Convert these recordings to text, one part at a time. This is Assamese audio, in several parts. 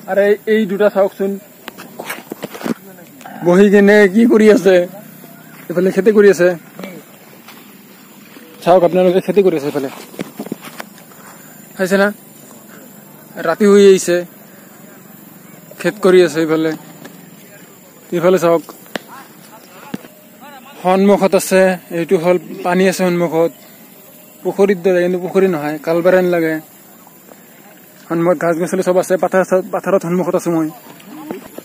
আৰে এই দুটা চাওকচোন বহি কিনে কি কৰি আছে এফালে খেতি কৰি আছে চাওক আপোনালোকে খেতি কৰি আছে এফালে চাইছে না ৰাতি হৈ আহিছে খেত কৰি আছে ইফালে চাওক সন্মুখত আছে এইটো হল পানী আছে সন্মুখত পুখুৰীত দৰে কিন্তু পুখুৰী নহয় কালবাৰেন লাগে সন্মুখত গাছ গছলি সব আছে পাথাৰত সন্মুখত আছো মই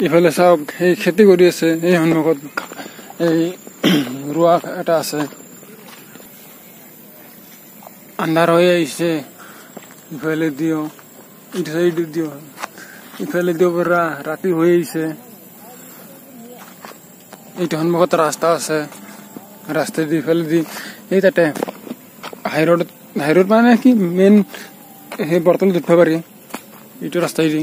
ইফালে চাওক এই খেতি কৰি আছে এই সন্মুখত এই ৰোৱা এটা আছে আন্ধাৰ হৈ আহিছে ইফালে দিও ইটো সাইড দিও ইফালে দিও পৰা ৰাতি হৈ আহিছে এইটো সন্মুখত ৰাস্তা আছে ৰাস্তা দি ইফালে দি এই তাতে হাইৰোড মানে কি মেইন সেই বৰ্তল উঠিব পাৰি এইটো ৰাস্তাই দি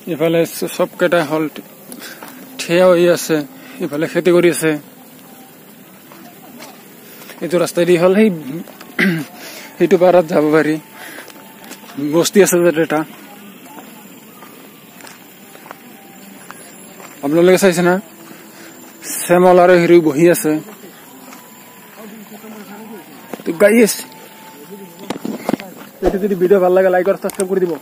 ইফালে সব কেইটা হল ঠিয়া হৈ আছে ইফালে খেতি কৰি আছে এইটো ৰাস্তাই দি হল সেইটো পাৰত যাব পাৰি বস্তি আছে যাতে এটা আপোনালোকে চাইছে না শ্যামল আৰু হিৰো বহি আছে তো গাইস যদি ভিডিও ভাল লাগে লাইক আৰু সাবস্ক্ৰাইব কৰি দিব